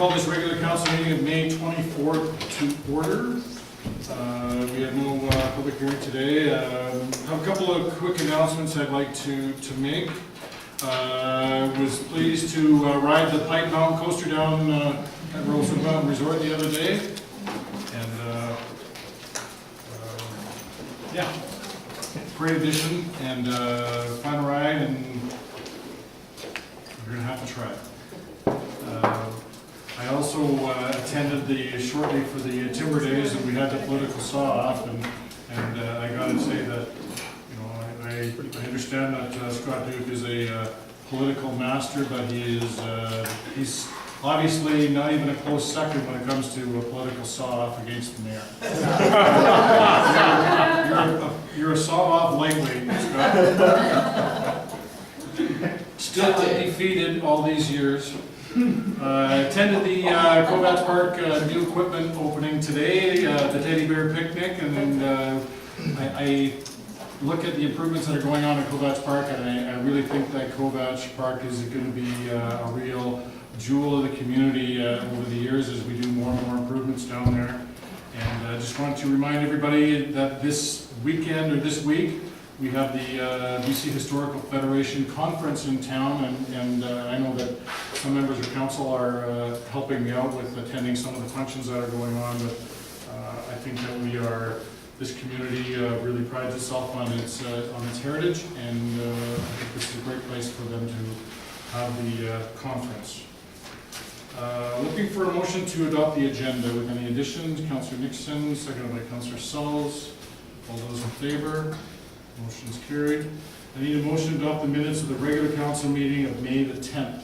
call this regular council meeting of May 24th to order. We have no public hearing today. I have a couple of quick announcements I'd like to make. Was pleased to ride the Pipe Mountain coaster down at Rowlands Mountain Resort the other day. And yeah, great addition and fun ride, and you're going to have to try it. I also attended shortly for the Timber Days, and we had the political saw-off, and I got to say that, you know, I understand that Scott Duke is a political master, but he's obviously not even a close second when it comes to a political saw-off against the mayor. You're a saw-off lightweight, Scott. Still undefeated all these years. Attended the Covats Park new equipment opening today, the teddy bear picnic, and I look at the improvements that are going on at Covats Park, and I really think that Covats Park is going to be a real jewel of the community over the years as we do more and more improvements down there. And I just want to remind everybody that this weekend or this week we have the BC Historical Federation conference in town, and I know that some members of council are helping me out with attending some of the functions that are going on, but I think that this community really prides itself on its heritage, and I think this is a great place for them to have the conference. Looking for a motion to adopt the agenda with any additions. Councillor Nixon, seconded by Councillor Sulls. All those in favor? Motion's carried. I need a motion to adopt the minutes of the regular council meeting of May the 10th.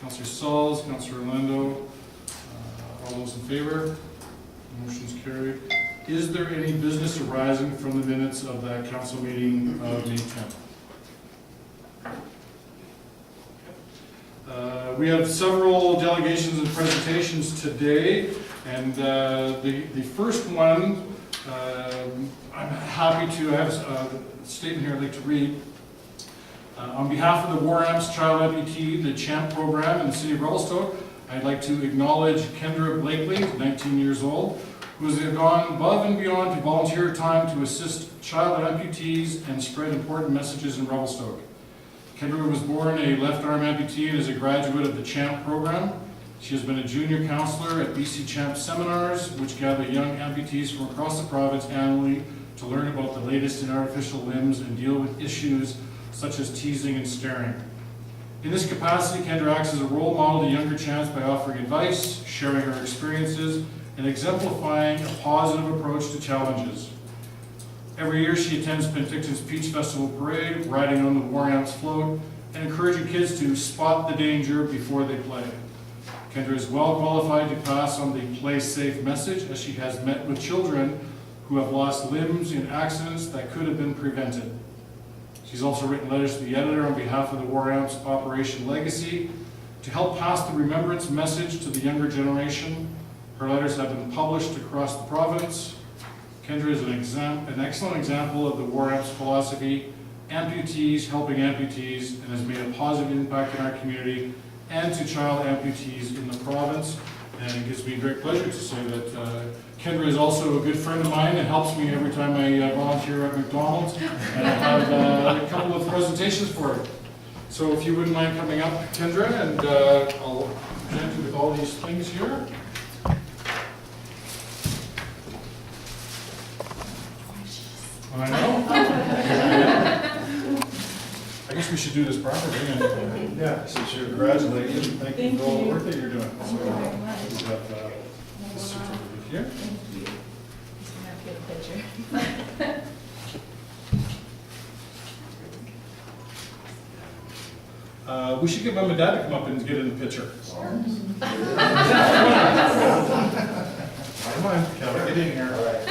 Councillor Sulls, Councillor Orlando, all those in favor? Motion's carried. Is there any business arising from the minutes of that council meeting of May 10th? We have several delegations and presentations today, and the first one, I'm happy to have a statement here I'd like to read. On behalf of the War Amps Child Amputee, the CHAMP program in the city of Revelstoke, I'd like to acknowledge Kendra Blakely, 19 years old, who has gone above and beyond to volunteer time to assist child amputees and spread important messages in Revelstoke. Kendra was born a left arm amputee and is a graduate of the CHAMP program. She has been a junior counselor at BC CHAMP seminars, which gather young amputees from across the province annually to learn about the latest in artificial limbs and deal with issues such as teasing and staring. In this capacity, Kendra acts as a role model to younger CHAMPs by offering advice, sharing her experiences, and exemplifying a positive approach to challenges. Every year she attends Penticton's Peach Festival Parade, riding on the War Amps float, and encouraging kids to spot the danger before they play. Kendra is well qualified to pass on the play safe message, as she has met with children who have lost limbs in accidents that could have been prevented. She's also written letters to the editor on behalf of the War Amps Operation Legacy to help pass the remembrance message to the younger generation. Her letters have been published across the province. Kendra is an excellent example of the War Amps philosophy, amputees helping amputees, and has made a positive impact in our community and to child amputees in the province. And it gives me great pleasure to say that Kendra is also a good friend of mine and helps me every time I volunteer at McDonald's. And I have a couple of presentations for her. So if you wouldn't mind coming up, Kendra, and I'll present you with all these things here. I know. I guess we should do this properly. And, yeah, since you're congratulating you, thank you for all the work that you're doing. Thank you very much. We have this certificate here. Thank you. Just gonna get a picture. We should get Mom and Dad to come up and get in the picture. Sure. Come on, Kelly, get in here. All right.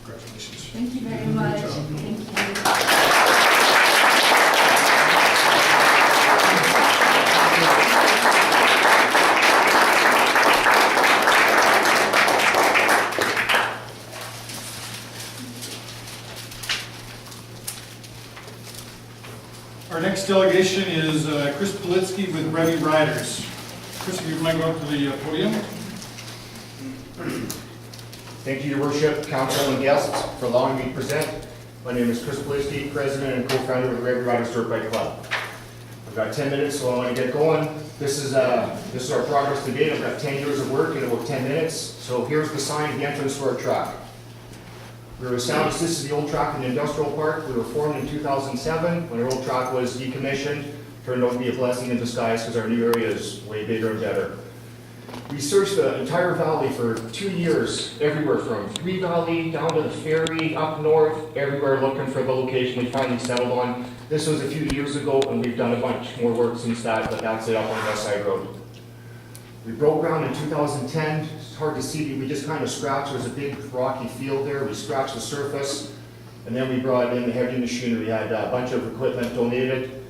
Congratulations. Thank you very much. Thank you. Our next delegation is Chris Politsky with Revy Riders. Chris, if you might go up to the podium. Thank you, Your Worship, Council, and guests for allowing me to present. My name is Chris Politsky, President and co-founder of the Revy Riders Dirt Bike Club. I've got 10 minutes, so I want to get going. This is our progress to date. I've got 10 years of work in about 10 minutes. So here's the sign at the entrance to our track. We were established, this is the old track in the industrial park. We were formed in 2007 when our old track was decommissioned. Turned out to be a blessing in disguise because our new area is way bigger and better. We searched the entire valley for 2 years, everywhere from Three Valley down to the ferry, up north, everywhere looking for the location we finally settled on. This was a few years ago, and we've done a bunch more work since that, but that's it up on West Side Road. We broke ground in 2010. It's hard to see, we just kind of scratched. There's a big rocky field there. We scratched the surface, and then we brought in the heavy machinery. We had a bunch of equipment donated.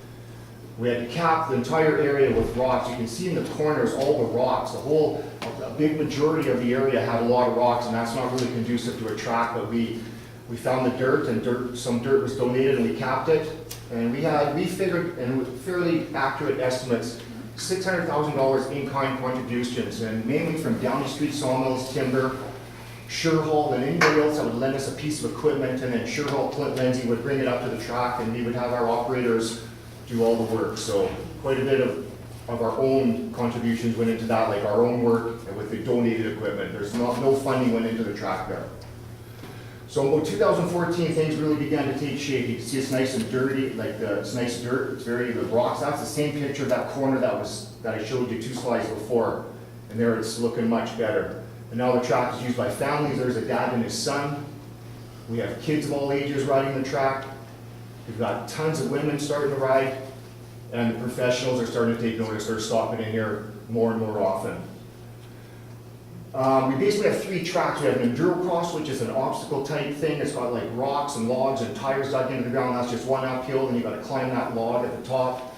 We had to cap the entire area with rocks. You can see in the corners all the rocks. A big majority of the area had a lot of rocks, and that's not really conducive to a track, but we found the dirt, and some dirt was donated, and we capped it. And we figured, and with fairly accurate estimates, $600,000 in-kind contributions, and mainly from Downey Street Sawmills, Timber, Sherhall, and anybody else that would lend us a piece of equipment, and then Sherhall, Clint Lindsay would bring it up to the track, and we would have our operators do all the work. So quite a bit of our own contributions went into that, like our own work and with the donated equipment. There's no funding went into the track there. So in about 2014, things really began to take shape. You can see it's nice and dirty, like it's nice dirt. It's very, the rocks. That's the same picture of that corner that I showed you 2 slides before. And there it's looking much better. And now the track is used by families. There's a dad and his son. We have kids of all ages riding the track. We've got tons of women starting to ride, and the professionals are starting to take notice. They're stopping in here more and more often. We basically have 3 tracks. We have an Endurocross, which is an obstacle type thing. It's got like rocks and logs and tires dug into the ground. That's just one uphill, and you've got to climb that log at the top.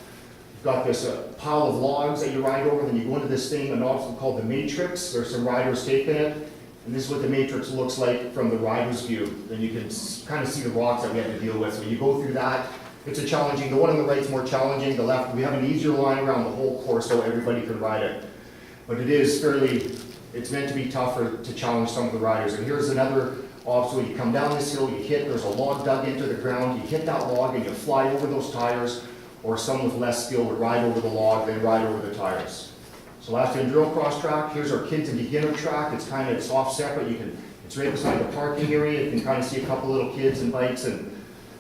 You've got this pile of logs that you ride over, then you go into this thing, an obstacle called the Matrix. There's some riders taking it. And this is what the Matrix looks like from the rider's view. Then you can kind of see the rocks that we have to deal with. So you go through that. It's a challenging, the one on the right is more challenging. The left, we have an easier line around the whole course so everybody can ride it. But it is it's meant to be tougher to challenge some of the riders. And here's another obstacle. You come down this hill, there's a log dug into the ground. You hit that log and you fly over those tires. Or someone with less skill would ride over the log, then ride over the tires. So that's the Endurocross track. Here's our kids and beginner track. It's off separate. It's right beside the parking area. You can kind of see a couple little kids and bikes and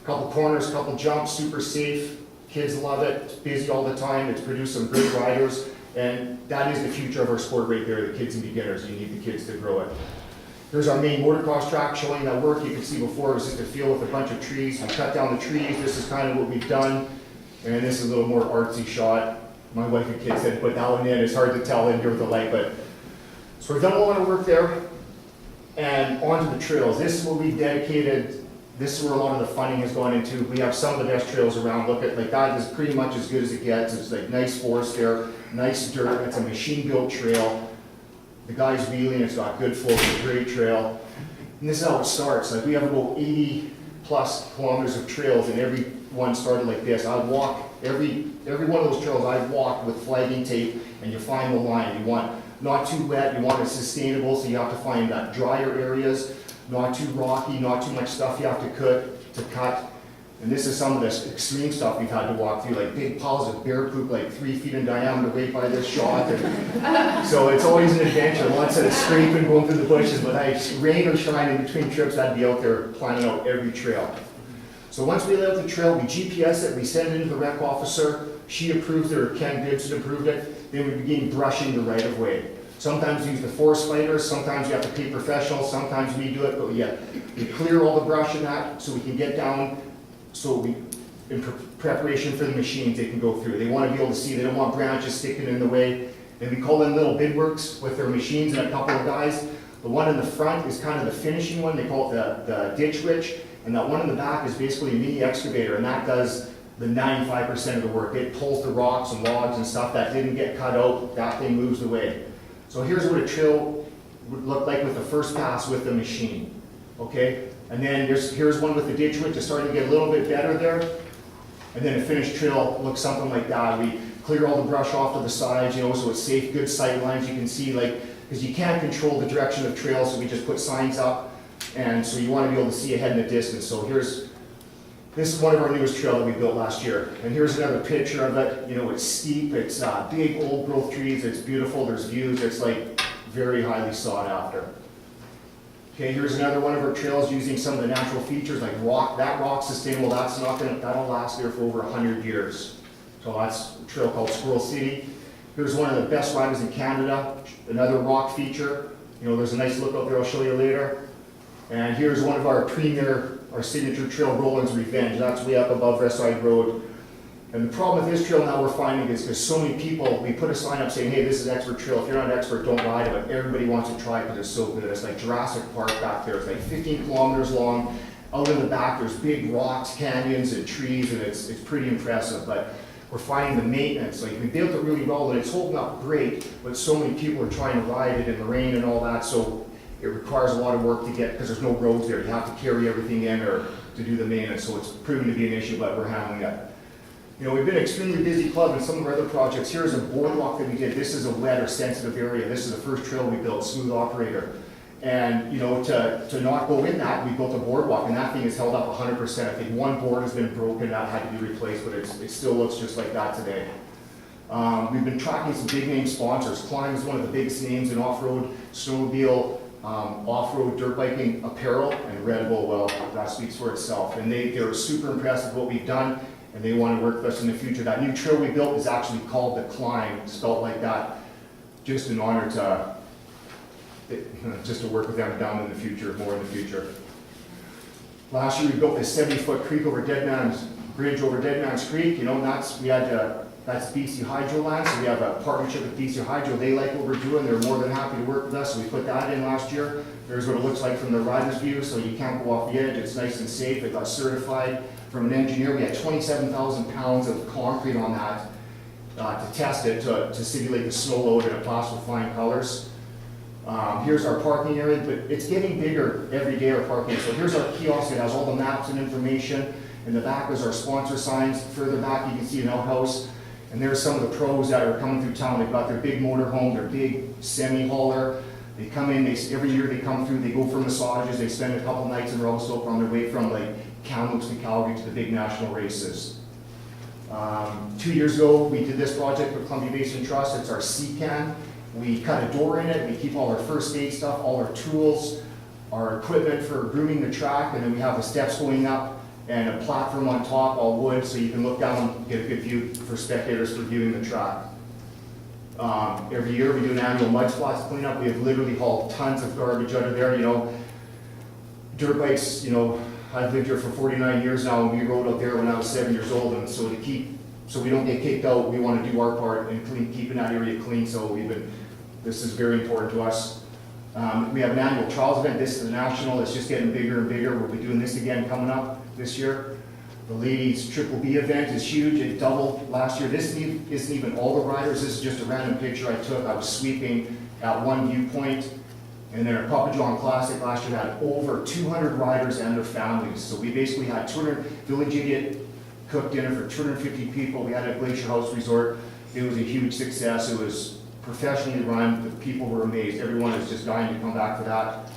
a couple corners, a couple jumps, super safe. Kids love it. It's busy all the time. It's produced some great riders. And that is the future of our sport right there, the kids and beginners. You need the kids to grow it. Here's our main motocross track showing that work. You can see before it was just a field with a bunch of trees. We cut down the trees. This is kind of what we've done. And this is a little more artsy shot. My wife and kids said, put that one in. It's hard to tell in here with the light, but so we've done a lot of work there. And onto the trails. This is what we've dedicated. This is where a lot of the funding has gone into. We have some of the best trails around. Look at, like, that is pretty much as good as it gets. It's like nice forest there, nice dirt. It's a machine-built trail. The guy's wheeling. It's got good flow. It's a great trail. And this is how it starts. Like, we have about 80 plus kilometers of trails, and every one started like this. I'd walk every one of those trails. I've walked with flagging tape, and you find the line. You want not too wet. You want it sustainable, so you have to find that drier areas, not too rocky, not too much stuff you have to cut. And this is some of this extreme stuff we've had to walk through, like big piles of bear poop, like 3 feet in diameter, right by this shot. And so it's always an adventure. One set of scraping, going through the bushes, but rain or shine in between trips, I'd be out there planning out every trail. So once we lay out the trail, we GPS it, we send it into the rec officer. She approves it, or Ken Gibson approved it. Then we begin brushing the right of way. Sometimes we use the forest fighters, sometimes you have to pay professionals, sometimes we do it, but we clear all the brush in that so we can get down, so in preparation for the machines they can go through. They want to be able to see, they don't want branches sticking in the way. And we call them little bid works with their machines and a couple of guys. The one in the front is kind of the finishing one, they call it the ditch witch. And that one in the back is basically a mini excavator, and that does the 95% of the work. It pulls the rocks and logs and stuff that didn't get cut out, that thing moves away. So here's what a trail would look like with the first pass with the machine, okay? And then here's one with the ditch witch. It's starting to get a little bit better there. And then a finished trail looks something like that. We clear all the brush off to the sides, you know, so it's safe, good sight lines. You can see, like, because you can't control the direction of trails, so we just put signs up. And so you want to be able to see ahead in the distance. So this is one of our newest trails that we built last year. And here's another picture of it. You know, it's steep, it's big old growth trees, it's beautiful, there's views, it's like very highly sought after. Okay, here's another one of our trails using some of the natural features like rock. That rock's sustainable, that'll last there for over 100 years. So that's a trail called Squirrel City. Here's one of the best riders in Canada, another rock feature. You know, there's a nice look out there, I'll show you later. And here's one of our our signature trail, Rowlands Revenge. That's way up above Westside Road. And the problem with this trail now we're finding is because so many people, we put a sign up saying, hey, this is expert trail. If you're not an expert, don't ride it. But everybody wants to try it because it's so good. It's like Jurassic Park back there. It's like 15 kilometers long. Out in the back, there's big rocks, canyons, and trees, and it's pretty impressive. But we're finding the maintenance, like we built it really well, and it's holding up great, but so many people are trying to ride it in the rain and all that, so it requires a lot of work to get, because there's no roads there. You have to carry everything in or to do the maintenance, so it's proven to be an issue, but we're handling it. You know, we've been an extremely busy club in some of our other projects. Here's a boardwalk that we did. This is a wet or sensitive area. This is the first trail we built, smooth operator. And, you know, to not go in that, we built a boardwalk, and that thing is held up 100%. I think one board has been broken, that had to be replaced, but it still looks just like that today. We've been tracking some big name sponsors. Climb is one of the biggest names in off-road, snowmobile, off-road dirt biking apparel, and Red Bull, well, that speaks for itself. And they're super impressed with what we've done, and they want to work with us in the future. That new trail we built is actually called the Climb, spelled like that, just in honor to just to work with them down in the future, more in the future. Last year we built this 70-foot creek over Deadmans Bridge over Deadmans Creek. You know, that's BC Hydro land, so we have a partnership with BC Hydro. They like what we're doing. They're more than happy to work with us, so we put that in last year. There's what it looks like from the rider's view, so you can't go off the edge. It's nice and safe. It got certified from an engineer. We had 27,000 pounds of concrete on that to test it, to simulate the snow load in a plaster with flying colors. Here's our parking area, but it's getting bigger every day, our parking. So here's our kiosk. It has all the maps and information. In the back is our sponsor signs. Further back, you can see an outhouse. And there's some of the pros that are coming through town. They've got their big motorhome, their big semi-hauler. They come in, every year they come through, they go for massages. They spend a couple nights in Revelstoke on their way from like Kamloops to Calgary to the big national races. 2 years ago, we did this project with Columbia Basin Trust. It's our C-Can. We cut a door in it, we keep all our first aid stuff, all our tools, our equipment for grooming the track, and then we have the steps going up and a platform on top, all wood, so you can look down and get a good view for spectators for viewing the track. Every year we do an annual mud spots cleanup. We have literally hauled tons of garbage out of there. You know, dirt bikes, you know, I've lived here for 49 years now, and we rode out there when I was 7 years old, and so we don't get kicked out, we want to do our part in keeping that area clean, so this is very important to us. We have an annual trials event. This is the national. It's just getting bigger and bigger. We'll be doing this again coming up this year. The ladies Triple B event is huge. It doubled last year. This isn't even all the riders. This is just a random picture I took. I was sweeping at one viewpoint. And then our Papa John Classic last year had over 200 riders and their families. So we basically had 200 Village Idiot cooked dinner for 250 people. We had it at Glacier House Resort. It was a huge success. It was professionally run. The people were amazed. Everyone was just dying to come back for that.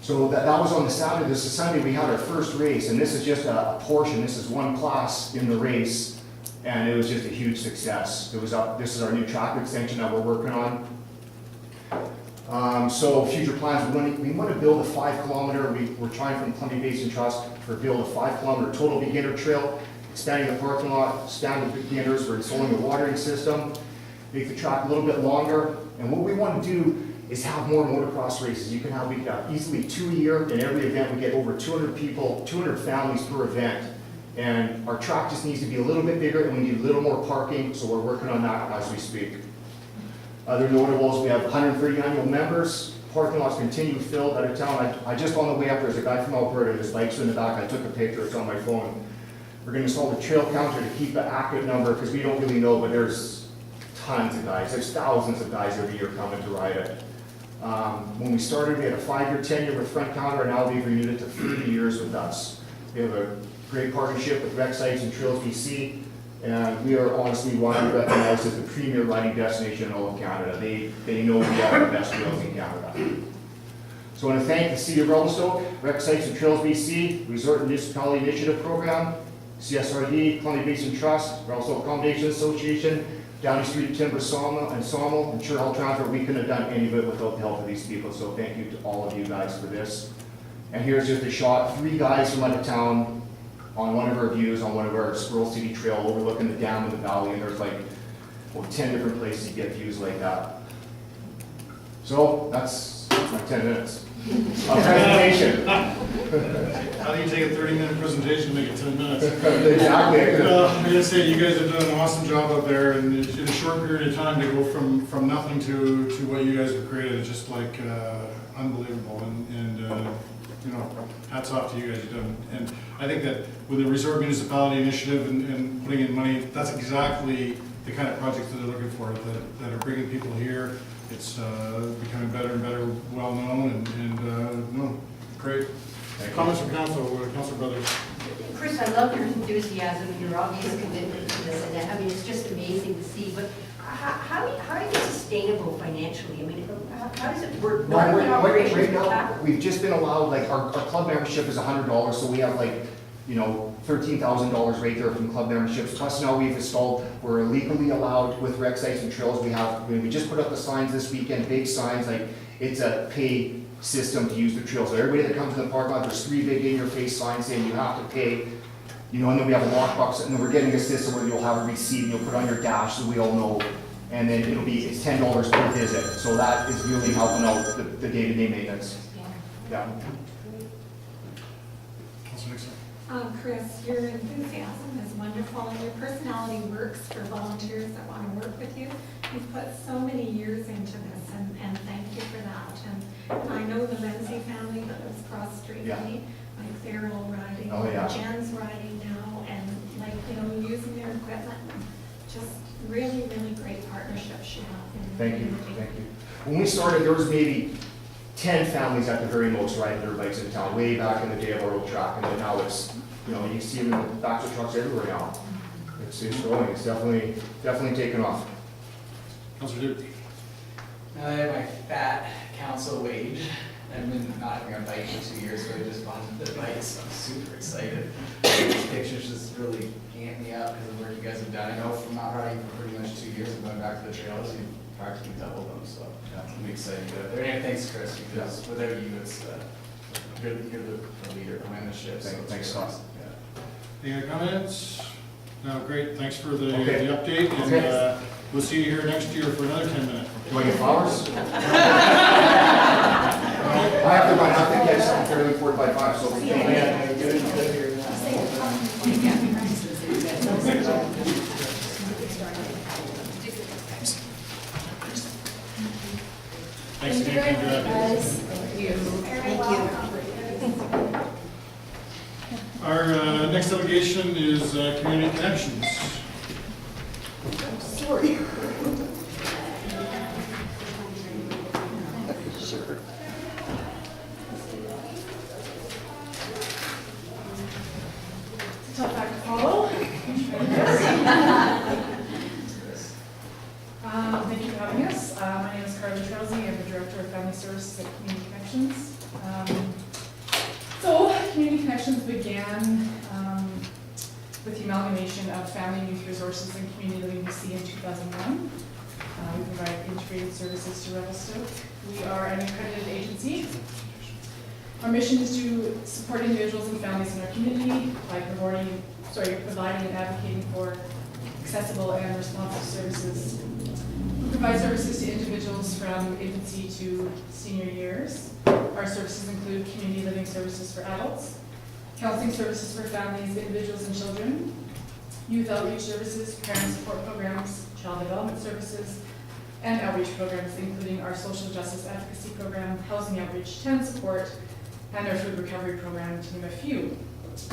So that was on the Saturday. This is Sunday. We had our first race, and this is just a portion. This is one class in the race, and it was just a huge success. This is our new track extension that we're working on. So future plans, we want to build a 5 kilometer, we're trying from Columbia Basin Trust for build a 5 kilometer total beginner trail, expanding the parking lot, expand the beginners, we're installing a watering system, make the track a little bit longer, and what we want to do is have more motocross races. We can have easily 2 a year. In every event we get over 200 people, 200 families per event, and our track just needs to be a little bit bigger and we need a little more parking, so we're working on that as we speak. Other notables, we have 130 annual members. Parking lots continue filled out of town. I just on the way up, there's a guy from Alberta, his bike's in the back. I took a picture, it's on my phone. We're going to install the trail counter to keep an accurate number because we don't really know, but there's tons of guys. There's thousands of guys every year coming to ride it. When we started, we had a 5-year tenure with Front Counter, and now we've renewed it to 30 years with us. We have a great partnership with Rec Sites and Trails BC, and we are honestly widely recognized as the premier riding destination in all of Canada. They know we are the best trails in Canada. So I want to thank the City of Revelstoke, Rec Sites and Trails BC, Resort and Municipality Initiative Program, CSRD, Columbia Basin Trust, Revelstoke Accommodation Association, Downey Street Timber Sawmill, and Sure Health Transfer. We couldn't have done any of it without the help of these people, so thank you to all of you guys for this. And here's just a shot, 3 guys from out of town on one of our views on one of our Squirrel City trail overlooking the dam in the valley, and there's like 10 different places you get views like that. So that's my 10 minutes of presentation. How do you take a 30-minute presentation and make it 10 minutes? Exactly. Well, I'm gonna say you guys have done an awesome job up there, and in a short period of time to go from nothing to what you guys have created is just like unbelievable. And you know, hats off to you guys. You've done, and I think that with the Resort Municipality Initiative and putting in money, that's exactly the kind of projects that they're looking for, that are bringing people here. It's becoming better and better, well known, and no, great. Comments from council, Councilor Brothers. Chris, I love your enthusiasm and your obvious commitment to this, and I mean, it's just amazing to see, but how are you sustainable financially? I mean, how does it work? No, What are the right operations now, capital? we've just been allowed, like, our club membership is $100, so we have like, you know, $13,000 right there from club memberships. Plus now we've installed, we're legally allowed with Rec Sites and Trails. We just put up the signs this weekend, big signs, like, it's a pay system to use the trails. So everybody that comes to the parking lot, there's 3 big in-your-face signs saying you have to pay. You know, and then we have a lockbox, and then we're getting a system where you'll have a receipt and you'll put on your dash so we all know. And then it's $10 per visit. So that is really helping out the day-to-day maintenance. Yeah. Councilor Nixon. Chris, your enthusiasm is wonderful, and your personality works for volunteers that want to work with you. You've put so many years into this, and thank you for that. And I know the Lindsay family that lives across the street from me, like they're all riding. Oh, yeah. Jen's riding now, and like, you know, using their equipment. Just really, really great partnerships you have in the Thank you, community. thank you. When we started, there was maybe 10 families at the very most riding their bikes in town, way back in the day of our old track, and then now it's, you know, you see them in the backs of trucks everywhere now. It's growing, it's definitely taken off. Councilor Duke. Now I have my fat council wage. I've been not having a bike for 2 years, so I just bought the bike, so I'm super excited. These pictures just really amp me up because of the work you guys have done. I know from not riding for pretty much 2 years and going back to the trails, you've practically doubled them, so I'm excited to get there. And thanks, Chris, because without you, it's, you're the leader behind the ship. So Thanks, it's Scott. yeah. Any other comments? No, great, thanks for the Okay. update, and Okay. we'll see you here next year for another 10 minutes. Do I get flowers? I have to catch something fairly 4 by 5, so. Thanks Thank you again. very much, guys. Our next delegation is Community Connections. Sorry. Tough act to follow. Thank you for having us. My name is Carla Trelsey. I'm the Director of Family Services at Community Connections. So, Community Connections began with the amalgamation of Family and Youth Resources and Community Living BC in 2001. We provide integrated services to Revelstoke. We are an accredited agency. Our mission is to support individuals and families in our community by providing and advocating for accessible and responsive services. We provide services to individuals from infancy to senior years. Our services include community living services for adults, counseling services for families, individuals, and children, youth outreach services, parent support programs, child development services, and outreach programs, including our social justice advocacy program, housing outreach, tent support, and our food recovery program, to name a few.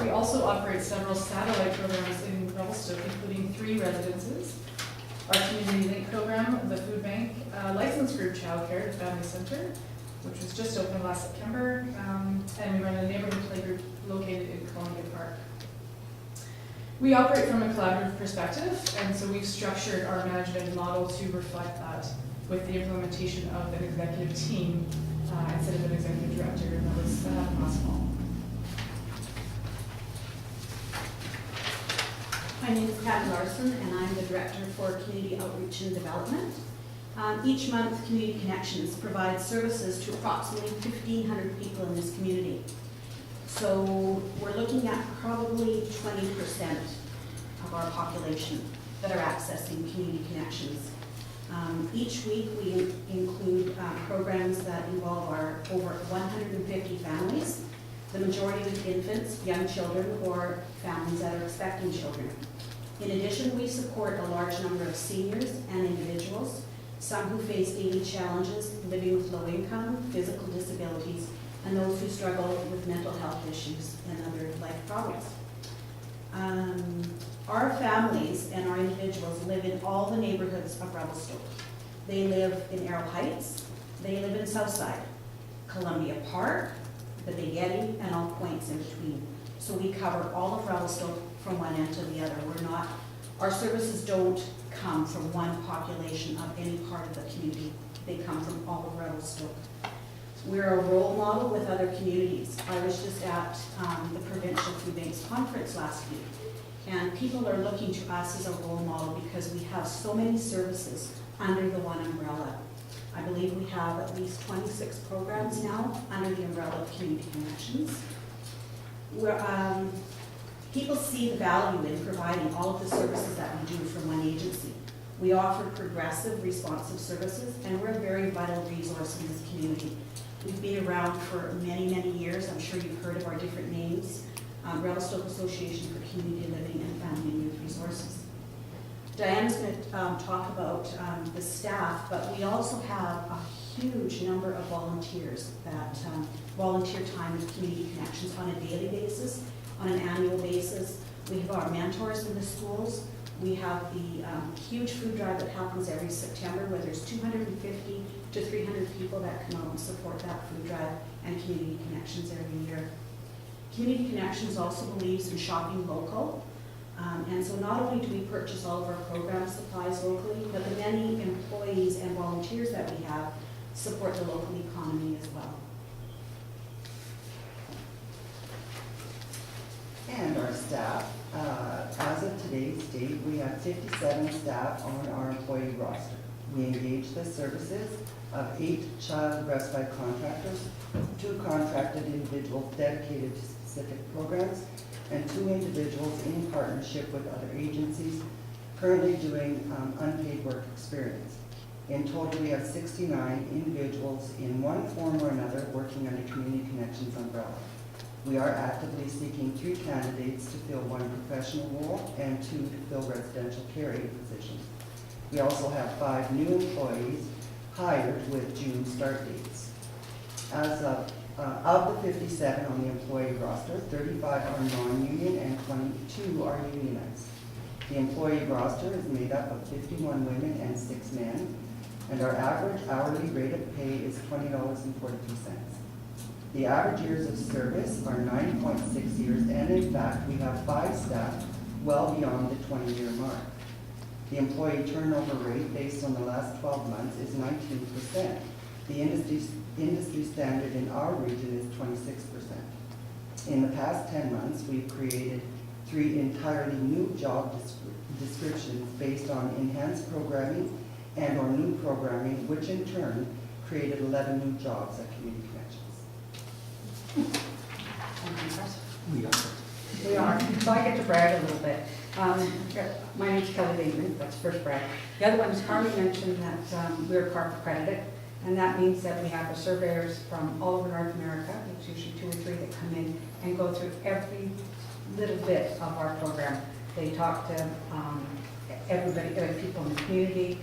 We also operate several satellite programs in Revelstoke, including 3 residences, our community link program, the food bank, licensed group childcare at Family Center, which was just opened last September, and we run a neighborhood play group located in Columbia Park. We operate from a collaborative perspective, and so we've structured our management model to reflect that with the implementation of an executive team instead of an executive director, and that was last fall. My name is Pat Larson, and I'm the Director for Community Outreach and Development. Each month, Community Connections provides services to approximately 1,500 people in this community. So we're looking at probably 20% of our population that are accessing Community Connections. Each week, we include programs that involve our over 150 families, the majority with infants, young children, or families that are expecting children. In addition, we support a large number of seniors and individuals, some who face daily challenges living with low income, physical disabilities, and those who struggle with mental health issues and other life problems. Our families and our individuals live in all the neighborhoods of Revelstoke. They live in Arrow Heights, they live in Southside, Columbia Park, the Big Eddy, and all points in between. So we cover all of Revelstoke from one end to the other. Our services don't come from one population of any part of the community. They come from all of Revelstoke. We're a role model with other communities. I was just at the Provincial Food Banks Conference last week, and people are looking to us as a role model because we have so many services under the one umbrella. I believe we have at least 26 programs now under the umbrella of Community Connections. People see the value in providing all of the services that we do from one agency. We offer progressive, responsive services, and we're a very vital resource in this community. We've been around for many, many years. I'm sure you've heard of our different names. Revelstoke Association for Community Living and Family and Youth Resources. Diane's going to talk about the staff, but we also have a huge number of volunteers that volunteer time with Community Connections on a daily basis, on an annual basis. We have our mentors in the schools. We have the huge food drive that happens every September where there's 250 to 300 people that come out and support that food drive, and Community Connections every year. Community Connections also believes in shopping local. And so not only do we purchase all of our program supplies locally, but the many employees and volunteers that we have support the local economy as well. And our staff, as of today's date, we have 57 staff on our employee roster. We engage the services of 8 child respite contractors, 2 contracted individuals dedicated to specific programs, and 2 individuals in partnership with other agencies currently doing unpaid work experience. In total, we have 69 individuals in one form or another working under Community Connections umbrella. We are actively seeking 3 candidates to fill 1 professional role and 2 to fill residential care aide positions. We also have 5 new employees hired with June start dates. As of the 57 on the employee roster, 35 are non-union and 22 are unionized. The employee roster is made up of 51 women and 6 men, and our average hourly rate of pay is $20.42. The average years of service are 9.6 years, and in fact, we have 5 staff well beyond the 20-year mark. The employee turnover rate based on the last 12 months is 19%. The industry standard in our region is 26%. In the past 10 months, we've created 3 entirely new job descriptions based on enhanced programming and or new programming, which in turn created 11 new jobs at Community Connections. We are. So I get to brag a little bit. My name's Kelly Bateman, that's the first brag. The other one is Carly mentioned that we're CARP accredited, and that means that we have surveyors from all over North America, it's usually 2 or 3 that come in and go through every little bit of our program. They talk to everybody, people in the community,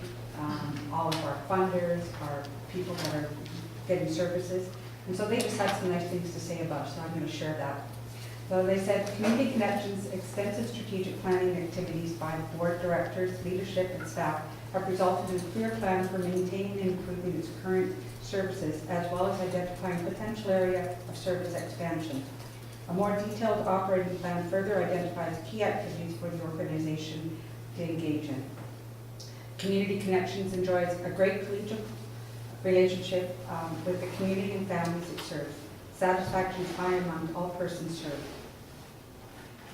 all of our funders, our people that are getting services. And so they just have some nice things to say about it, so I'm going to share that. So they said, Community Connections' extensive strategic planning activities by board directors, leadership, and staff have resulted in a clear plan for maintaining and improving its current services, as well as identifying potential area of service expansion. A more detailed operating plan further identifies key activities for the organization to engage in. Community Connections enjoys a great collegiate relationship with the community and families it serves. Satisfaction is high among all persons served.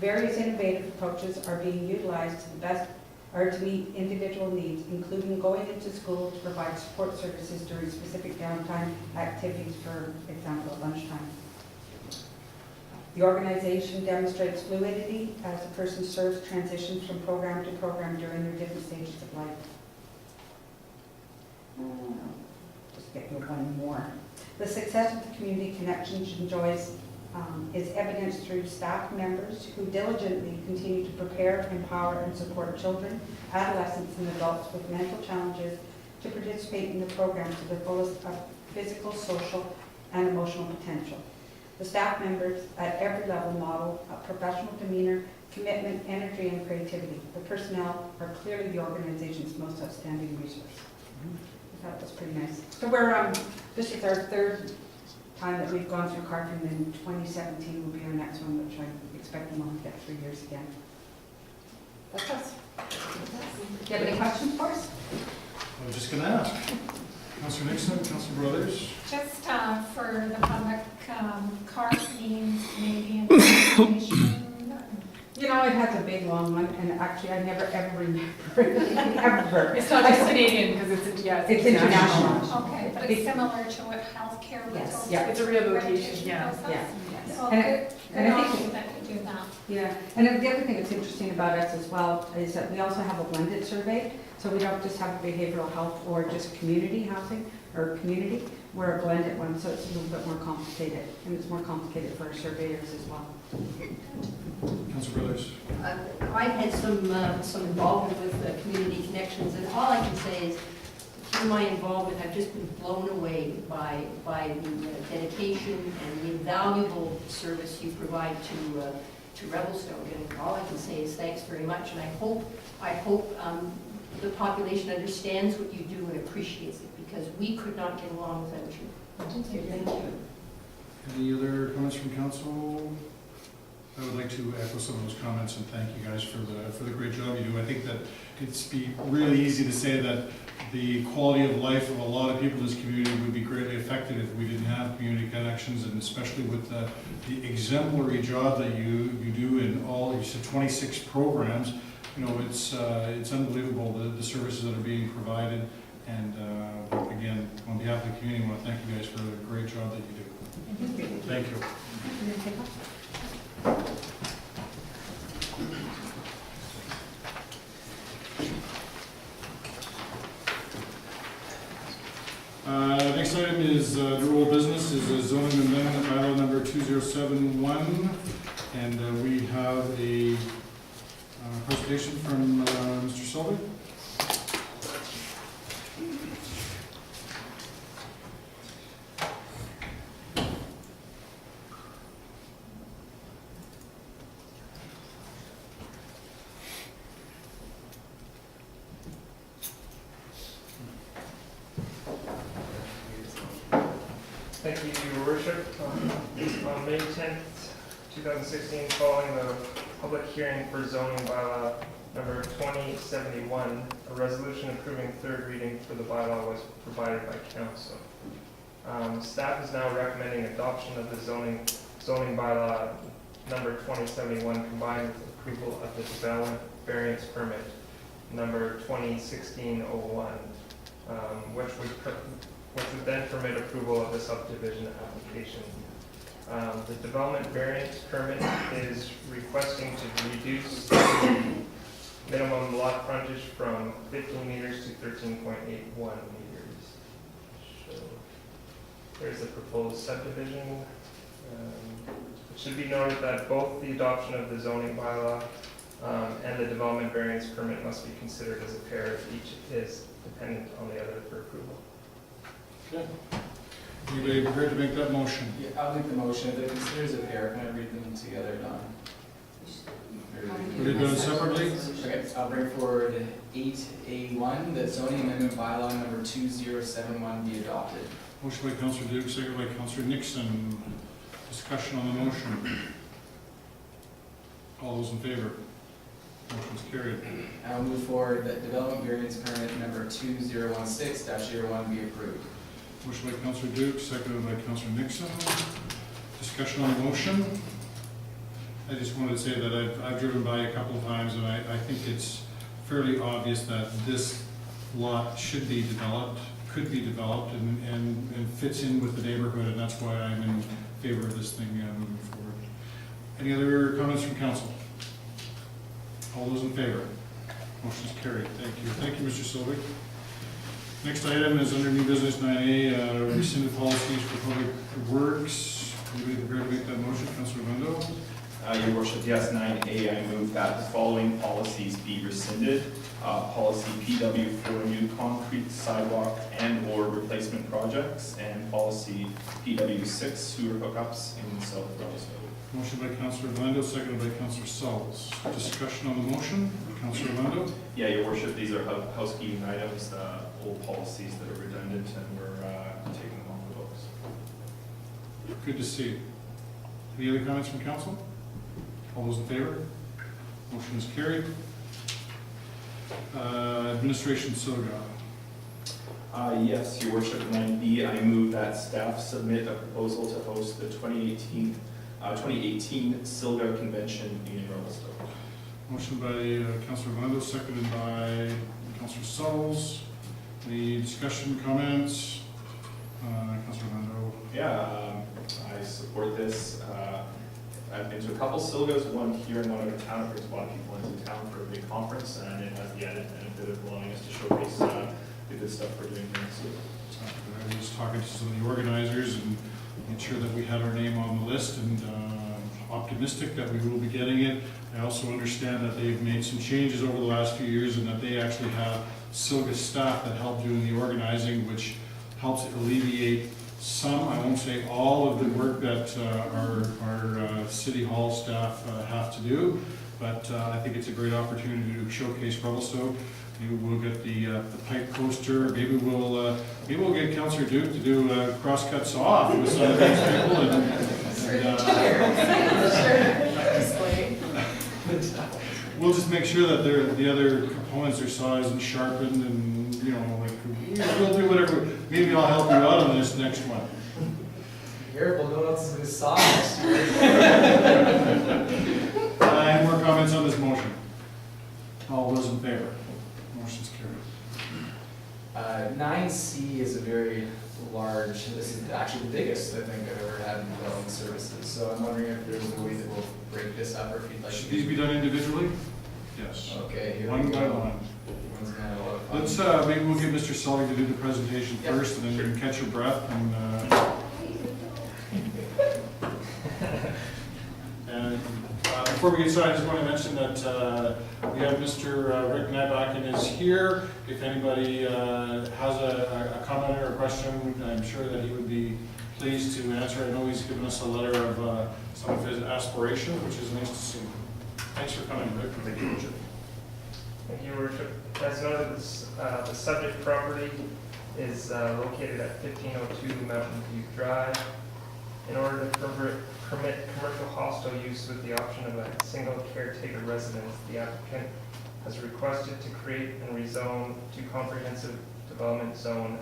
Various innovative approaches are being utilized to the best or to meet individual needs, including going into school to provide support services during specific downtime activities, for example, at lunchtime. The organization demonstrates fluidity as the person serves transitions from program to program during their different stages of life. Just get you one more. The success of the Community Connections enjoys is evidenced through staff members who diligently continue to prepare, empower, and support children, adolescents, and adults with mental challenges to participate in the program to the fullest of physical, social, and emotional potential. The staff members at every level model a professional demeanor, commitment, energy, and creativity. The personnel are clearly the organization's most outstanding resource. I thought that was pretty nice. So this is our third time that we've gone through Carpenter, and 2017 will be our next one, which I expect them all to get 3 years again. That's us. Do you have any questions for us? I was just going to ask. Councillor Nixon, Councillor Brothers. Just for the public, CARP means Canadian Association. You know, it has a big long one, and actually I never ever remember ever. It's not just Canadian, because it's international. Okay, but it's similar to what healthcare was. Yes. also Yeah, it's a rehabilitation, registration yeah. process. Yeah. So And good and I on think- you that you do that. Yeah, and then the other thing that's interesting about us as well is that we also have a blended survey. So we don't just have behavioral health or just community housing or community. We're a blended one, so it's a little bit more complicated. And it's more complicated for our surveyors as well. Councillor Brothers. I've had some involvement with Community Connections, and all I can say is, through my involvement, I've just been blown away by the dedication and the invaluable service you provide to Revelstoke. And all I can say is thanks very much, and I hope the population understands what you do and appreciates it, because we could not get along without you. Thank you. Any other comments from council? I would like to echo some of those comments and thank you guys for the great job you do. I think that it's be really easy to say that the quality of life of a lot of people in this community would be greatly affected if we didn't have Community Connections, and especially with the exemplary job that you do in all, you said 26 programs. You know, it's unbelievable the services that are being provided. And again, on behalf of the community, I want to thank you guys for the great job that you do. Thank you. Next item is the rule of business is a zoning amendment bylaw number 2071, and we have a presentation from Mr. Sullivan. Thank you, Your Worship. On May 10th, 2016, following the public hearing for zoning bylaw number 2071, a resolution approving third reading for the bylaw was provided by council. Staff is now recommending adoption of the zoning bylaw number 2071 combined with approval of the development variance permit number 2016-01, which would then permit approval of the subdivision application. The development variance permit is requesting to reduce the minimum lot frontage from 15 meters to 13.81 meters. So there's the proposed subdivision. It should be noted that both the adoption of the zoning bylaw and the development variance permit must be considered as a pair, as each is dependent on the other for approval. Okay. Anybody prepared to make that motion? Yeah, I'll make the motion. If it considers a pair, can I read them together, Don? Will you do it separately? Okay, I'll bring forward 8A1, that zoning amendment bylaw number 2071 be adopted. Motion by Councillor Duke, second by Councillor Nixon. Discussion on the motion. All those in favor? Motion's carried. I will move forward that development variance permit number 2016-01 be approved. Motion by Councillor Duke, seconded by Councillor Nixon. Discussion on the motion. I just wanted to say that I've driven by a couple of times, and I think it's fairly obvious that this lot should be developed, could be developed, and fits in with the neighborhood, and that's why I'm in favor of this thing moving forward. Any other comments from council? All those in favor? Motion's carried. Thank you. Thank you, Mr. Sylvie. Next item is under new business 9A, rescinded policies for public works. Anybody prepared to make that motion? Councilor Mundo? Your worship, yes, 9A, I move that the following policies be rescinded. Policy PW for new concrete sidewalk and/or replacement projects, and policy PW6 sewer hookups in South Revelstoke. Motion by Councilor Lando, seconded by Councilor Sauls. Discussion on the motion. Councilor Lando? Yeah, your worship, these are housekeeping items, old policies that are redundant, and we're taking them off the books. Good to see. Any other comments from council? All those in favor? Motion is carried. Administration Silga. Yes, your worship, 9B, I move that staff submit a proposal to host the 2018 Silga Convention in Revelstoke. Motion by Councilor Lando, seconded by Councilor Sauls. Any discussion, comments? Councilor Lando. Yeah, I support this. I've been to a couple Silgas, one here and one out of town. It brings a lot of people into town for a big conference, and it has the added benefit of allowing us to showcase the good stuff we're doing here. So, I was talking to some of the organizers and made sure that we had our name on the list, and optimistic that we will be getting it. I also understand that they've made some changes over the last few years, and that they actually have Silga staff that help doing the organizing, which helps alleviate some, I won't say all, of the work that our city hall staff have to do, but I think it's a great opportunity to showcase Revelstoke. Maybe we'll get the pipe coaster. Maybe we'll get Councillor Duke to do crosscuts off with some of these people, we'll just make sure that the other components are sized and sharpened, and we'll do whatever. Maybe I'll help you out on this next one. Careful, no one else is going to saw next year. Any more comments on this motion? All those in favor? Motion's carried. 9C is a very large, this is actually the biggest I think I've ever had in development services. So I'm wondering if there's a way that we'll break this up, or if you'd like Should to. these be done individually? Yes. Okay, here One we by go. one. One's gonna have a lot of fun. Let's, maybe we'll get Mr. Sully to do the presentation Yep, first, and then you can catch your breath, and before we get started, I just want to mention that we have Mr. Rick Nybakken is here. If anybody has a comment or a question, I'm sure that he would be pleased to answer. I know he's given us a letter of some of his aspirations, which is nice to see. Thanks for coming, Rick. Thank you, worship. Thank you, Worship. As noted, the subject property is located at 1502 Mountain View Drive. In order to permit commercial hostel use with the option of a single caretaker residence, the applicant has requested to create and rezone to Comprehensive Development Zone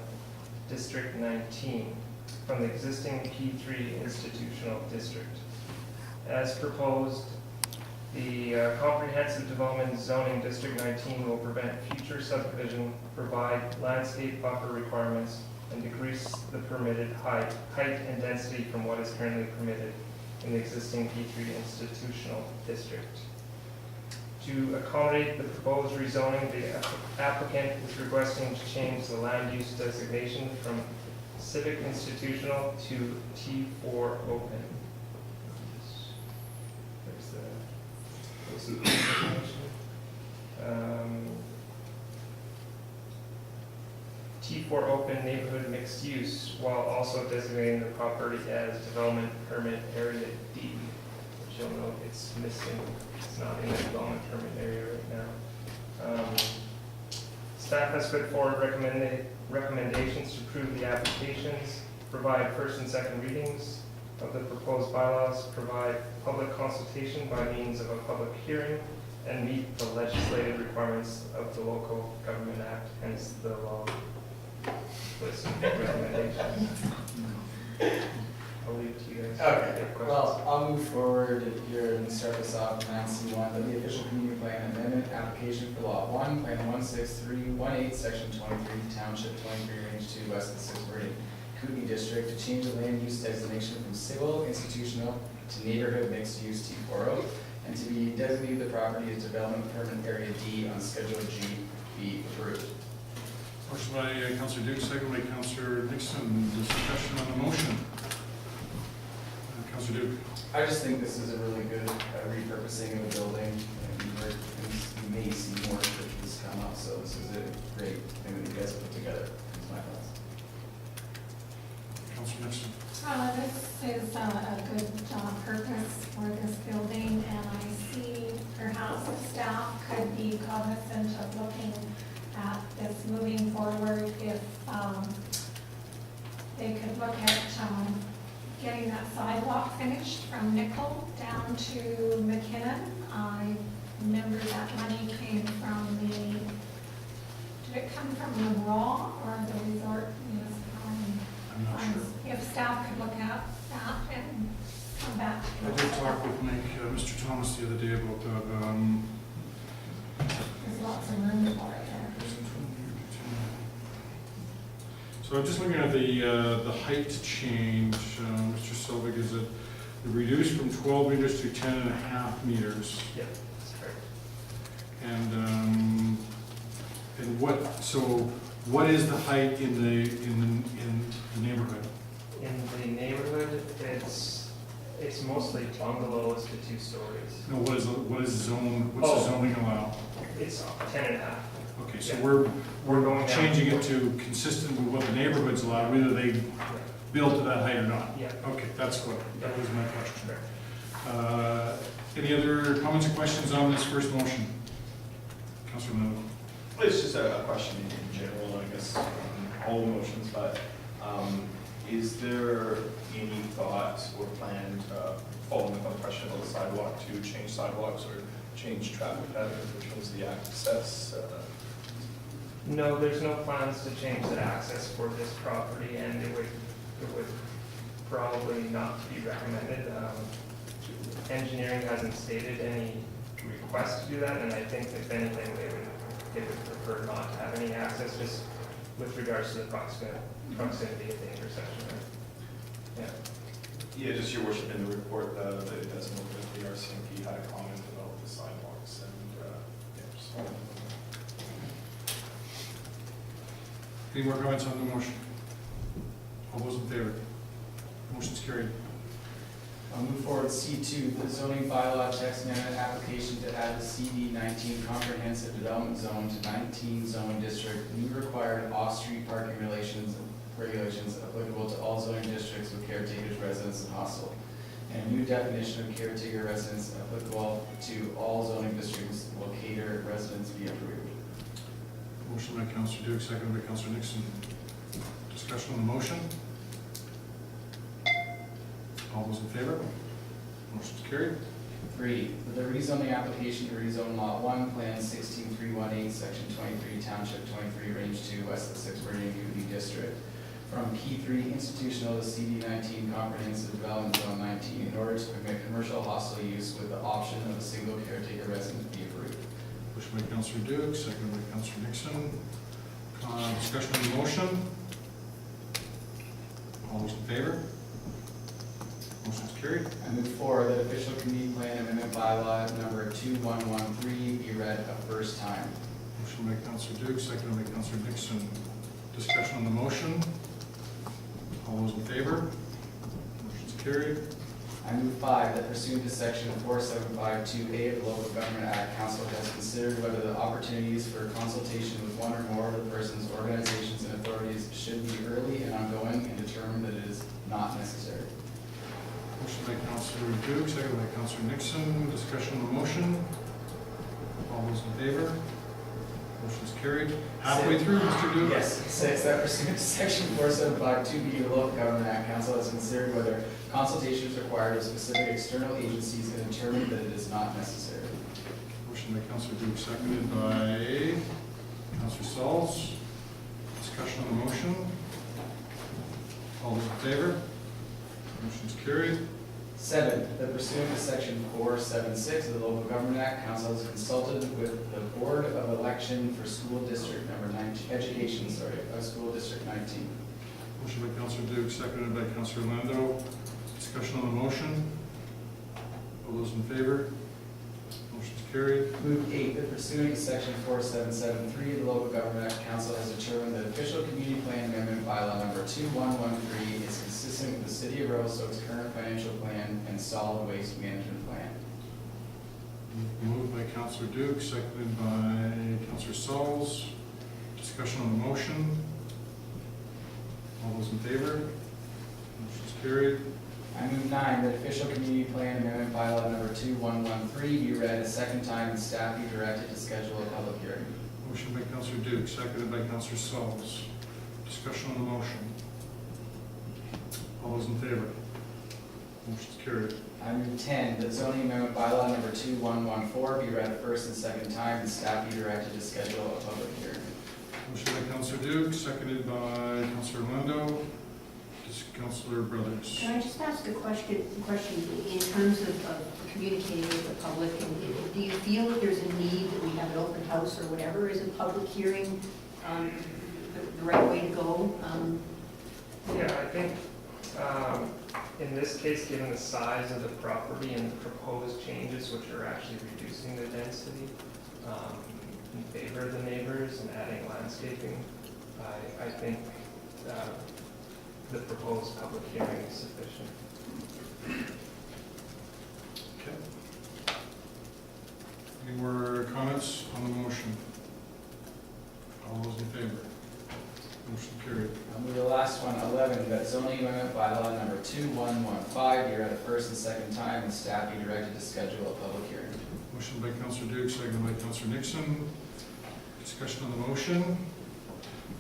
District 19 from the existing P3 institutional district. As proposed, the Comprehensive Development Zoning District 19 will prevent future subdivision, provide landscape buffer requirements, and decrease the permitted height and density from what is currently permitted in the existing P3 institutional district. To accommodate the proposed rezoning, the applicant is requesting to change the land use designation from civic institutional to T4 open. There's the T4 open neighborhood mixed use, while also designating the property as development permit area D, which you'll note it's missing. It's not in the development permit area right now. Staff has put forward recommendations to approve the applications, provide first and second readings, of the proposed bylaws, provide public consultation by means of a public hearing, and meet the legislative requirements of the Local Government Act, hence the law with some recommendations. I'll leave it to you guys. Okay, If you have well, I'll move forward here and start this off with 9C1, that the official community plan amendment application for lot 1, plan 16318, section 23, township 23, range 2, west of the 6th Meridian, Kootenai district, to change the land use designation from civil institutional to neighborhood mixed use T40, and to be designated the property as development permit area D on Schedule G be approved. Motion by Councillor Duke, second by Councillor Nixon. Discussion on the motion. Councillor Duke. I just think this is a really good repurposing of the building, and you may see more churches come up, so this is a great thing that you guys put together. That's my thoughts. Councillor Nixon. This is a good purpose for this building, and I see perhaps the staff could be cognizant of looking at this moving forward if they could look at getting that sidewalk finished from Nickel down to McKinnon. I remember that money came from did it come from the raw or the resort municipality? I'm not sure. If staff could look at that and come back to I us. did talk with Mr. Thomas the other day about There's lots of room for it there. So I'm just looking at the height change, Mr. Selvig, is it reduced from 12 meters to 10.5 meters? Yeah, that's correct. And what is the height in the neighborhood? In the neighborhood, it's mostly bungalows to 2 stories. No, what's the zoning allow? It's 10.5. Okay, so Yeah. we're going down. changing it to consistent with what the neighborhoods allow, whether they build to that height or not. Yeah. Okay, that was my question. Correct. Any other comments or questions on this first motion? Councilor Miller. It's just a question in general, I guess, on all motions, but is there any thought or planned, following up on the question about the sidewalk, to change sidewalks or change traffic patterns in terms of the access? No, there's no plans to change the access for this property, and it would probably not be recommended. Engineering hasn't stated any request to do that, and I think if anything, they would prefer not to have any access, just with regards to the proximity of the intersection. Yeah. Yeah, just your worship, in the report, it does note that the RCMP had a comment about the sidewalks, and yeah, just wanted to- Any more comments on the motion? All those in favor? Motion's carried. I'll move forward C2, the zoning bylaw text amendment application to add the CD19 comprehensive development zone to 19 zone district, new required off-street parking regulations applicable to all zoning districts with caretakers, residents, and hostel. And a new definition of caretaker residence applicable to all zoning districts will cater residents be approved. Motion by Councilor Duke, seconded by Councilor Nixon. Discussion on the motion? All those in favor? Motion's carried. 3, the rezoning application to rezone lot 1, plan 16318, section 23, township 23, range 2, west of 6th Meridian, Kootenai district, from P3 institutional to CD19 comprehensive development zone 19, in order to permit commercial hostel use with the option of a single caretaker residence be approved. Motion by Councilor Duke, seconded by Councilor Nixon. Discussion on the motion? All those in favor? Motion's carried. I move forward that official community plan amendment bylaw number 2113 be read a first time. Motion by Councilor Duke, seconded by Councilor Nixon. Discussion on the motion? All those in favor? Motion's carried. I move 5, that pursuant to section 4752A of the Local Government Act, Council has considered whether the opportunities for consultation with one or more of the persons, organizations, and authorities should be early and ongoing, and determined that it is not necessary. Motion by Councilor Duke, seconded by Councilor Nixon. Discussion on the motion? All those in favor? Motion's carried. Halfway through, Mr. Duke? Yes. 6, that pursuant to section 4752B of the Local Government Act, Council has considered whether consultation is required with specific external agencies and determined that it is not necessary. Motion by Councillor Duke, seconded by Councillor Sauls. Discussion on the motion. All those in favor? Motion's carried. 7, that pursuant to section 476 of the Local Government Act, Council has consulted with the Board of Election for School District Number 19, School District 19. Motion by Councillor Duke, seconded by Councillor Lando. Discussion on the motion. All those in favor? Motion's carried. Move 8, that pursuant to section 4773 of the Local Government Act, Council has determined that official community plan amendment bylaw number 2113 is consistent with the City of Revelstoke's current financial plan and solid waste management plan. Moved by Councillor Duke, seconded by Councillor Sauls. Discussion on the motion. All those in favor? Motion's carried. I move 9, that official community plan amendment bylaw number 2113 be read a second time and staff be directed to schedule a public hearing. Motion by Councillor Duke, seconded by Councillor Sauls. Discussion on the motion. All those in favor? Motion's carried. I move 10, that zoning amendment bylaw number 2114 be read a first and second time and staff be directed to schedule a public hearing. Motion by Councillor Duke, seconded by Councillor Lando. Councillor Brothers. Can I just ask a question in terms of communicating with the public? And do you feel that there's a need that we have an open house or whatever? Is a public hearing the right way to go? Yeah, I think in this case, given the size of the property and the proposed changes, which are actually reducing the density in favor of the neighbors and adding landscaping, I think the proposed public hearing is sufficient. Okay. Any more comments on the motion? All those in favor? Motion carried. I'll move the last one, 11, that zoning amendment bylaw number 2115 be read a first and second time and staff be directed to schedule a public hearing. Motion by Councillor Duke, seconded by Councillor Nixon. Discussion on the motion.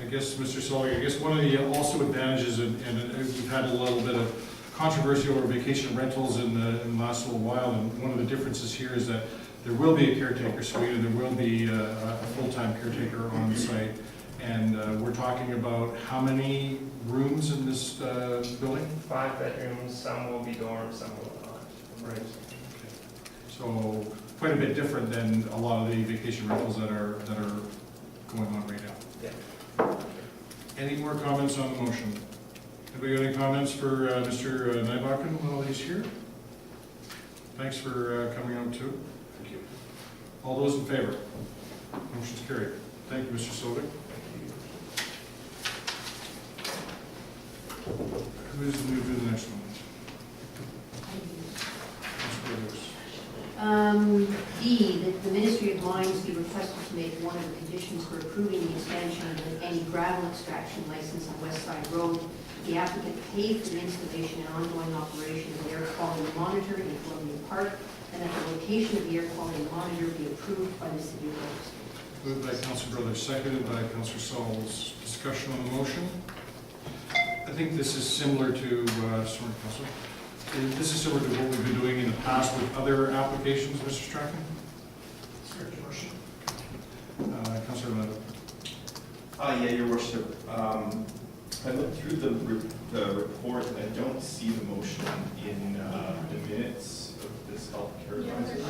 I guess, Mr. Sullivan, I guess one of the also advantages, and we've had a little bit of controversy over vacation rentals in the last little while, and one of the differences here is that there will be a caretaker suite and there will be a full-time caretaker on site. And we're talking about how many rooms in this building? 5 bedrooms, some will be dorms, some will not. Right. Okay. So quite a bit different than a lot of the vacation rentals that are going on right now. Yeah. Any more comments on the motion? Anybody got any comments for Mr. Nybakken while he's here? Thanks for coming out too. Thank you. All those in favor? Motion's carried. Thank you, Mr. Sovic. Who's going to do the next one? D, that the Ministry of Mines be requested to make one of the conditions for approving the expansion of any gravel extraction license on West Side Road, the applicant pay for the installation and ongoing operation of an air quality monitor in Columbia Park, and that the location of the air quality monitor be approved by the City of Revelstoke. Moved by Councillor Brothers, seconded by Councillor Sauls. Discussion on the motion. I think this is similar to, sorry, Councillor. This is similar to what we've been doing in the past with other applications, Mr. Strachan? Sure, Your Worship. Councillor Lando. Yeah, Your Worship. I looked through the report and I don't see the motion in the minutes of this healthcare advisory.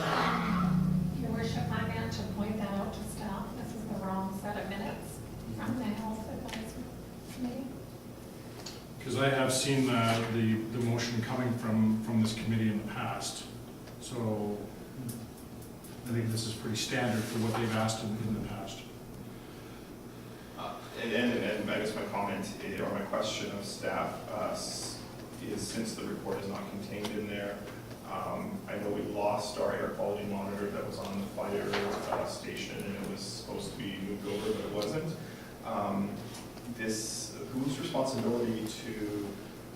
Your Worship, I meant to point that out to staff. This is the wrong set of minutes from the Health Advisory Committee. Because I have seen the motion coming from this committee in the past. So I think this is pretty standard for what they've asked in the past. And I guess my comment or my question of staff is, since the report is not contained in there, I know we lost our air quality monitor that was on the fire station and it was supposed to be moved over, but it wasn't. Whose responsibility to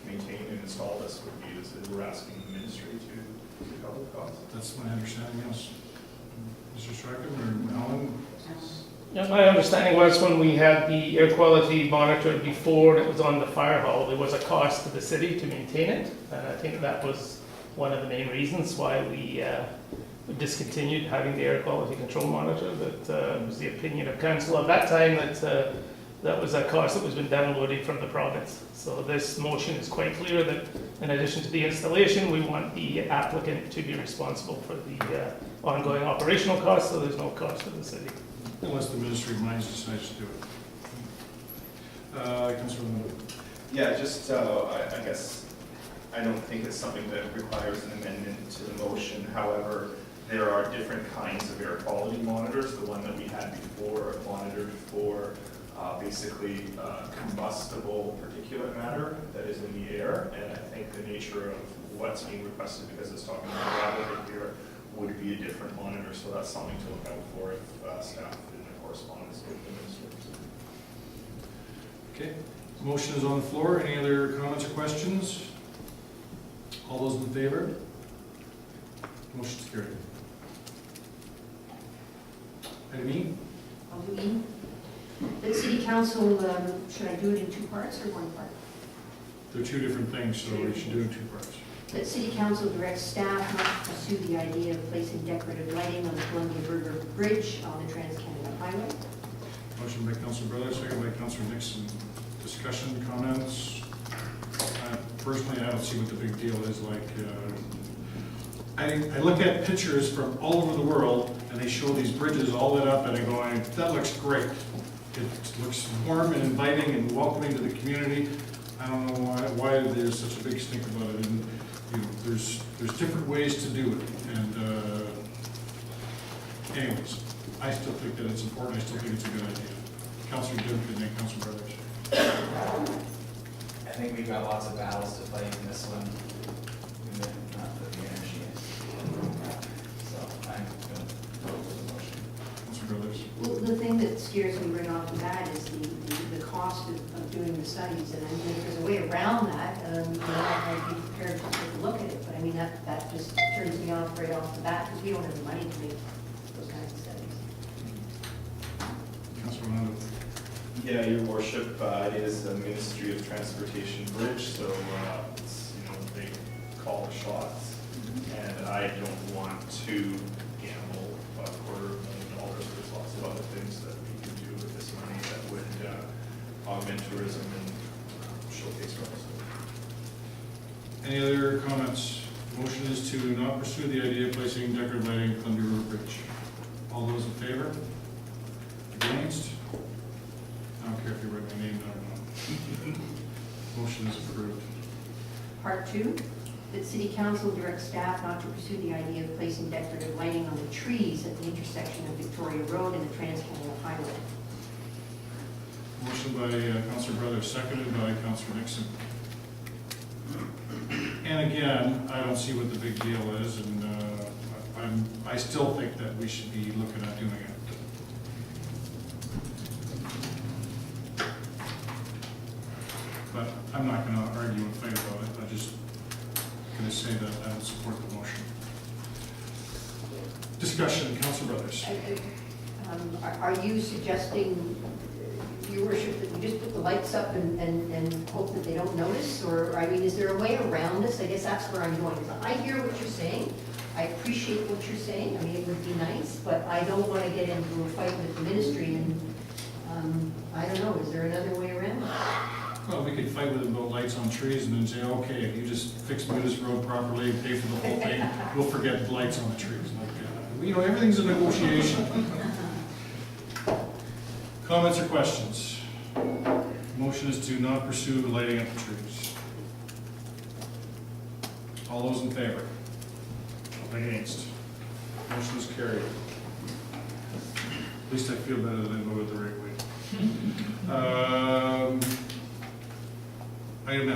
maintain and install this would be? We're asking the ministry to cover the cost? That's my understanding, yes. Mr. Strachan or Alan? Yeah, my understanding was when we had the air quality monitored before and it was on the fire hall, there was a cost to the city to maintain it. And I think that was one of the main reasons why we discontinued having the air quality control monitor. That was the opinion of council at that time, that that was a cost that was been downloaded from the province. So this motion is quite clear that in addition to the installation, we want the applicant to be responsible for the ongoing operational costs, so there's no cost to the city. Unless the Ministry of Mines decides to do it. Councilor Lindo. Yeah, just, I guess, I don't think it's something that requires an amendment to the motion. However, there are different kinds of air quality monitors. The one that we had before monitored for basically combustible particulate matter that is in the air. And I think the nature of what's being requested, because it's talking about gravel here, would be a different monitor. So that's something to look out for if staff in the correspondence with the minister. Okay, motion is on the floor. Any other comments or questions? All those in favor? Motion's carried. Item E? I'll do E. The city council, should I do it in two parts or one part? They're two different things, so we should do it in two parts. That city council directs staff not to pursue the idea of placing decorative lighting on the Columbia River Bridge on the Trans-Canada Highway. Motion by Councilor Brothers, second by Councilor Nixon. Discussion, comments? Personally, I don't see what the big deal is. Like, I look at pictures from all over the world, and they show these bridges all lit up, and I'm going, that looks great. It looks warm and inviting and welcoming to the community. I don't know why there's such a big stink about it. And you know, there's different ways to do it. And anyways, I still think that it's important. I still think it's a good idea. Councilor Duke and then Councilor Brothers. I think we've got lots of battles to fight in this one. Not put the energy in. So I'm going to vote for the motion. Councilor Brothers. Well, the thing that scares me right off the bat is the cost of doing the studies. And I mean, if there's a way around that, you know, I'd be prepared to take a look at it. But I mean, that just turns me off right off the bat because we don't have the money to make those kinds of studies. Councilor Lindo. Yeah, Your Worship, it is a Ministry of Transportation bridge, so it's, you know, they call the shots. And I don't want to gamble $250,000. There's lots of other things that we can do with this money that would augment tourism and showcase Revelstoke. Any other comments? Motion is to not pursue the idea of placing decorative lighting at Columbia River Bridge. All those in favor? Against? I don't care if you write my name down or not. Motion is approved. Part 2, that city council directs staff not to pursue the idea of placing decorative lighting on the trees at the intersection of Victoria Road and the Trans-Canada Highway. Motion by Councilor Brothers, seconded by Councilor Nixon. And again, I don't see what the big deal is, and I still think that we should be looking at doing it. But I'm not going to argue and fight about it. I'm just going to say that I don't support the motion. Discussion, Councilor Brothers. Are you suggesting, Your Worship, that we just put the lights up and hope that they don't notice? Or, I mean, is there a way around this? I guess that's where I'm going. I hear what you're saying. I appreciate what you're saying. I mean, it would be nice, but I don't want to get into a fight with the ministry. And I don't know, is there another way around it? Well, we could fight with them about lights on trees and then say, okay, if you just fix this road properly, pay for the whole thing, we'll forget the lights on the trees. Like, you know, everything's a negotiation. Comments or questions? Motion is to not pursue the lighting up the trees. All those in favor? Against? Motion is carried. At least I feel better that I voted the right way. Item F.